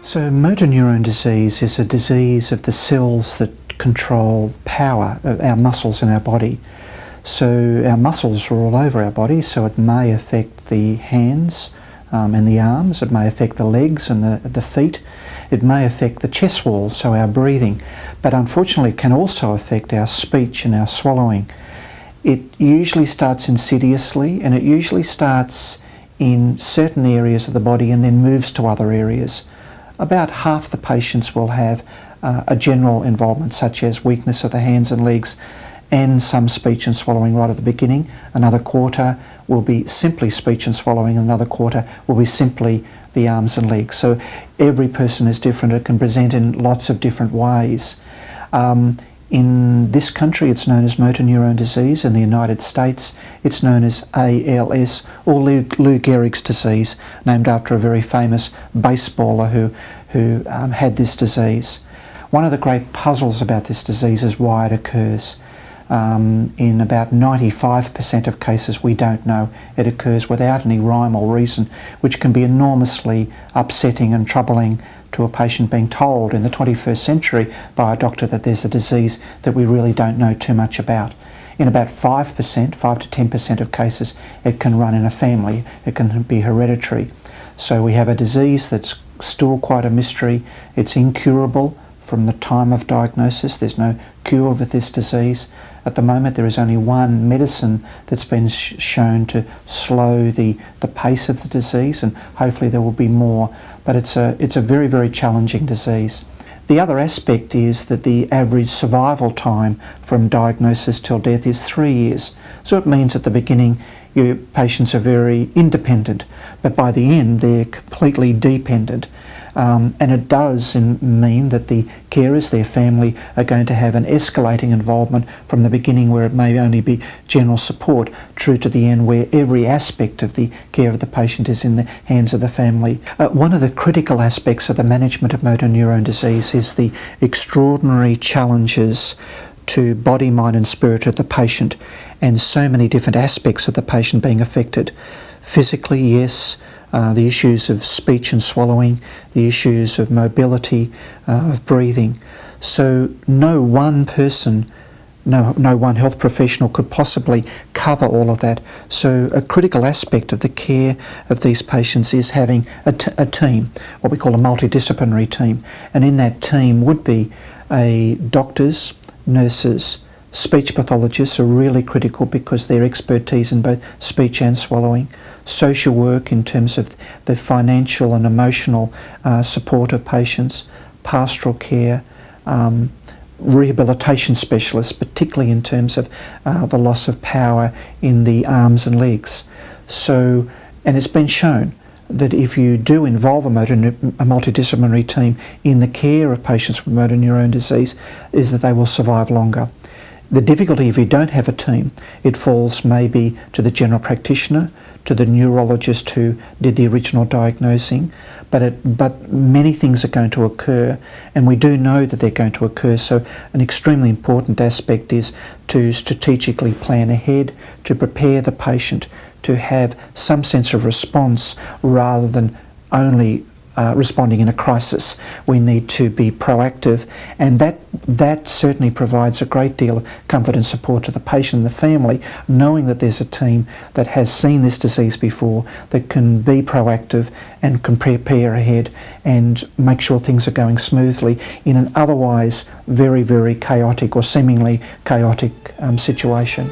So motor neurone disease is a disease of the cells that control power of our muscles in our body. So our muscles are all over our body, so it may affect the hands and the arms, it may affect the legs and the feet, it may affect the chest wall, so our breathing, but unfortunately it can also affect our speech and our swallowing. It usually starts insidiously, and it usually starts in certain areas of the body and then moves to other areas. About half the patients will have a general involvement, such as weakness of the hands and legs and some speech and swallowing right at the beginning. Another quarter will be simply speech and swallowing, and another quarter will be simply the arms and legs. So every person is different. It can present in lots of different ways. In this country it's known as motor neurone disease. In the United States it's known as ALS, or Lou Gehrig's disease, named after a very famous baseballer who had this disease. One of the great puzzles about this disease is why it occurs. In about 95% of cases we don't know. It occurs without any rhyme or reason, which can be enormously upsetting and troubling to a patient being told in the 21st century by a doctor that there's a disease that we really don't know too much about. In about 5%, 5 to 10% of cases, it can run in a family. It can be hereditary. So we have a disease that's still quite a mystery. It's incurable from the time of diagnosis. There's no cure for this disease. At the moment there is only one medicine that's been shown to slow the pace of the disease, and hopefully there will be more. But it's a very, very challenging disease. The other aspect is that the average survival time from diagnosis till death is 3 years. So it means at the beginning your patients are very independent, but by the end they're completely dependent. And it does mean that the carers, their family, are going to have an escalating involvement from the beginning, where it may only be general support, through to the end where every aspect of the care of the patient is in the hands of the family. One of the critical aspects of the management of motor neurone disease is the extraordinary challenges to body, mind and spirit of the patient, and so many different aspects of the patient being affected. Physically, yes, the issues of speech and swallowing, the issues of mobility, of breathing. So no one person, no one health professional could possibly cover all of that. So a critical aspect of the care of these patients is having a team, what we call a multidisciplinary team. And in that team would be doctors, nurses, speech pathologists are really critical because their expertise in both speech and swallowing. Social work in terms of the financial and emotional support of patients, pastoral care, rehabilitation specialists, particularly in terms of the loss of power in the arms and legs. So, and it's been shown that if you do involve a multidisciplinary team in the care of patients with motor neurone disease, is that they will survive longer. The difficulty if you don't have a team, it falls maybe to the general practitioner, to the neurologist who did the original diagnosing, but many things are going to occur, and we do know that they're going to occur. So an extremely important aspect is to strategically plan ahead, to prepare the patient to have some sense of response rather than only responding in a crisis. We need to be proactive, and that certainly provides a great deal of comfort and support to the patient and the family, knowing that there's a team that has seen this disease before, that can be proactive and can prepare ahead and make sure things are going smoothly in an otherwise very, very chaotic or seemingly chaotic situation.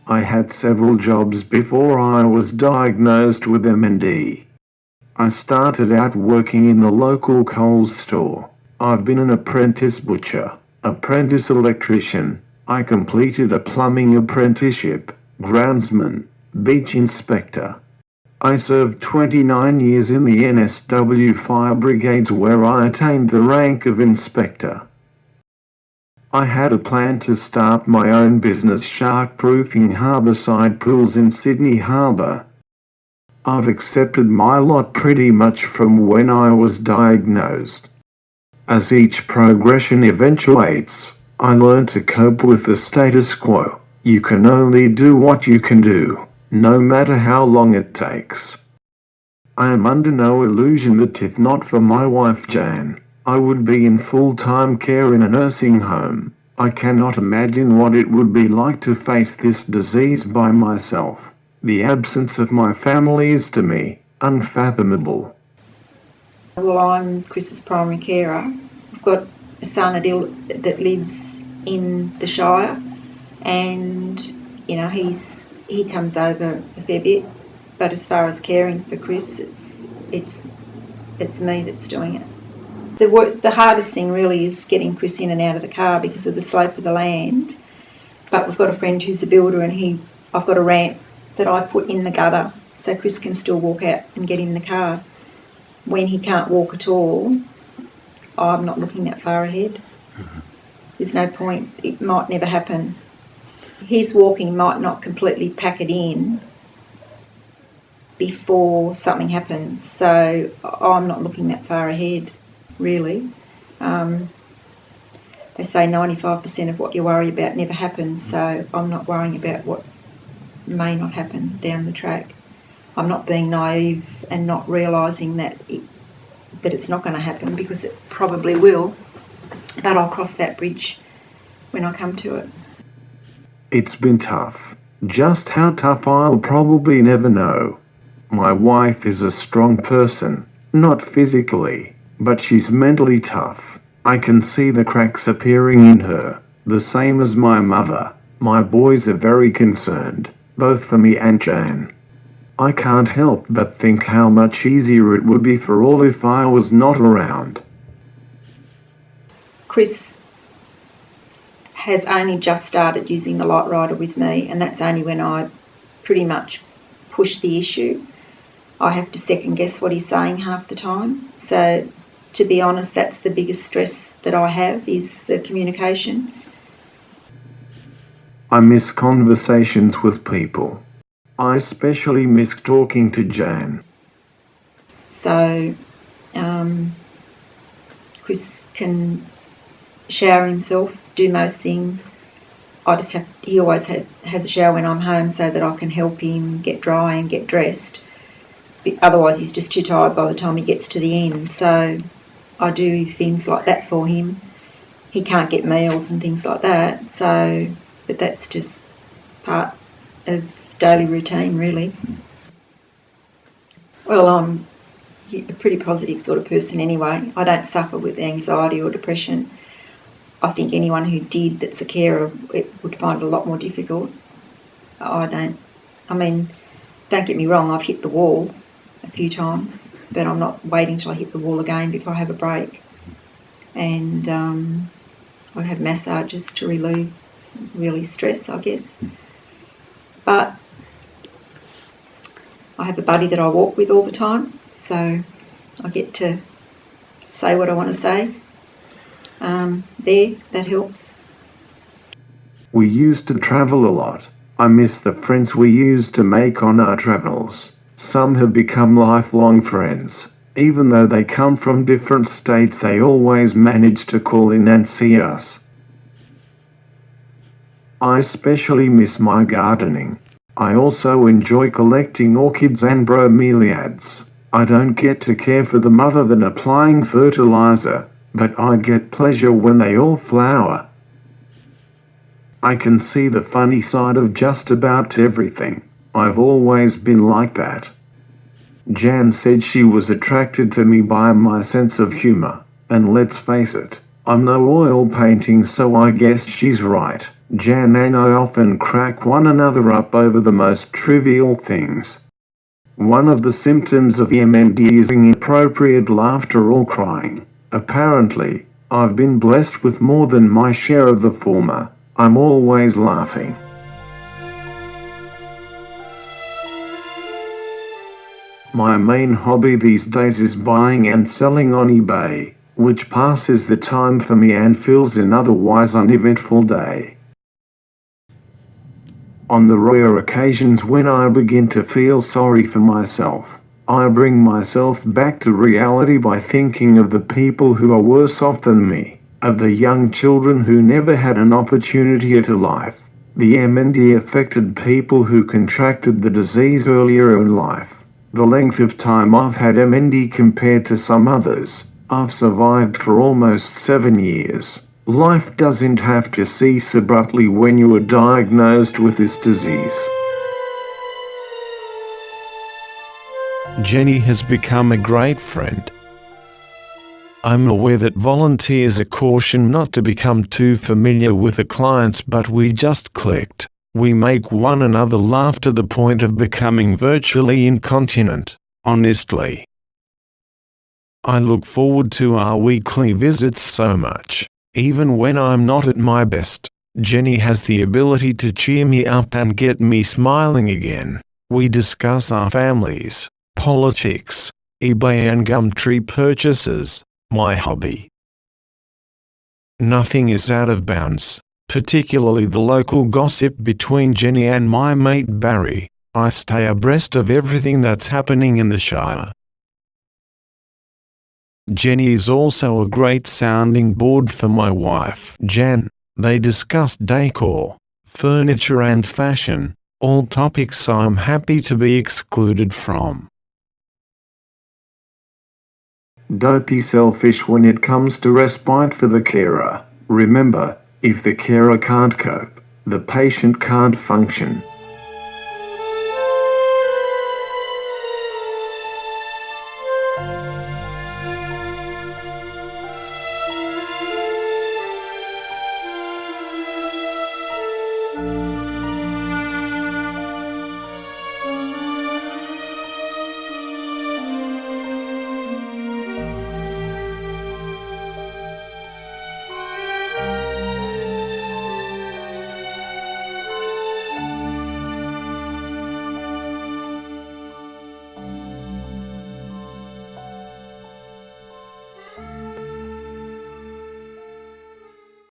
I had several jobs before I was diagnosed with MND. I started out working in the local Coles store. I've been an apprentice butcher, apprentice electrician. I completed a plumbing apprenticeship, groundsman, beach inspector. I served 29 years in the NSW fire brigades where I attained the rank of inspector. I had a plan to start my own business shark-proofing harbourside pools in Sydney Harbour. I've accepted my lot pretty much from when I was diagnosed. As each progression eventuates, I learn to cope with the status quo. You can only do what you can do, no matter how long it takes. I am under no illusion that if not for my wife Jan, I would be in full-time care in a nursing home. I cannot imagine what it would be like to face this disease by myself. The absence of my family is to me unfathomable. Well, I'm Chris's primary carer. I've got a son Adil that lives in the Shire, and he comes over a fair bit. But as far as caring for Chris, it's me that's doing it. The hardest thing really is getting Chris in and out of the car because of the slope of the land. But we've got a friend who's a builder, and I've got a ramp that I put in the gutter so Chris can still walk out and get in the car. When he can't walk at all, I'm not looking that far ahead. There's no point. It might never happen. His walking might not completely pack it in before something happens. So I'm not looking that far ahead, really. They say 95% of what you worry about never happens, so I'm not worrying about what may not happen down the track. I'm not being naive and not realising that it's not going to happen, because it probably will, but I'll cross that bridge when I come to it. It's been tough. Just how tough I'll probably never know. My wife is a strong person, not physically, but she's mentally tough. I can see the cracks appearing in her, the same as my mother. My boys are very concerned, both for me and Jan. I can't help but think how much easier it would be for all if I was not around. Chris has only just started using the light rider with me, and that's only when I pretty much push the issue. I have to second guess what he's saying half the time. So to be honest, that's the biggest stress that I have, is the communication. I miss conversations with people. I especially miss talking to Jan. So Chris can shower himself, do most things. He always has a shower when I'm home so that I can help him get dry and get dressed. Otherwise he's just too tired by the time he gets to the end. So I do things like that for him. He can't get meals and things like that. But that's just part of daily routine, really. Well, I'm a pretty positive sort of person anyway. I don't suffer with anxiety or depression. I think anyone who did that's a carer would find it a lot more difficult. Don't get me wrong, I've hit the wall a few times, but I'm not waiting till I hit the wall again before I have a break. And I have massages to relieve really stress, I guess. But I have a buddy that I walk with all the time, so I get to say what I want to say. That helps. We used to travel a lot. I miss the friends we used to make on our travels. Some have become lifelong friends. Even though they come from different states, they always manage to call in and see us. I especially miss my gardening. I also enjoy collecting orchids and bromeliads. I don't get to care for them other than applying fertilizer, but I get pleasure when they all flower. I can see the funny side of just about everything. I've always been like that. Jan said she was attracted to me by my sense of humor, and let's face it, I'm no oil painting, so I guess she's right. Jan and I often crack one another up over the most trivial things. One of the symptoms of MND is inappropriate laughter or crying. Apparently, I've been blessed with more than my share of the former. I'm always laughing. My main hobby these days is buying and selling on eBay, which passes the time for me and fills an otherwise uneventful day. On the rare occasions when I begin to feel sorry for myself, I bring myself back to reality by thinking of the people who are worse off than me, of the young children who never had an opportunity at a life, the MND affected people who contracted the disease earlier in life, the length of time I've had MND compared to some others. I've survived for almost 7 years. Life doesn't have to cease abruptly when you are diagnosed with this disease. Jenny has become a great friend. I'm aware that volunteers are cautioned not to become too familiar with the clients, but we just clicked. We make one another laugh to the point of becoming virtually incontinent, honestly. I look forward to our weekly visits so much. Even when I'm not at my best, Jenny has the ability to cheer me up and get me smiling again. We discuss our families, politics, eBay and Gumtree purchases, my hobby. Nothing is out of bounds, particularly the local gossip between Jenny and my mate Barry. I stay abreast of everything that's happening in the Shire. Jenny is also a great sounding board for my wife, Jan. They discuss decor, furniture and fashion, all topics I'm happy to be excluded from. Don't be selfish when it comes to respite for the carer. Remember, if the carer can't cope, the patient can't function.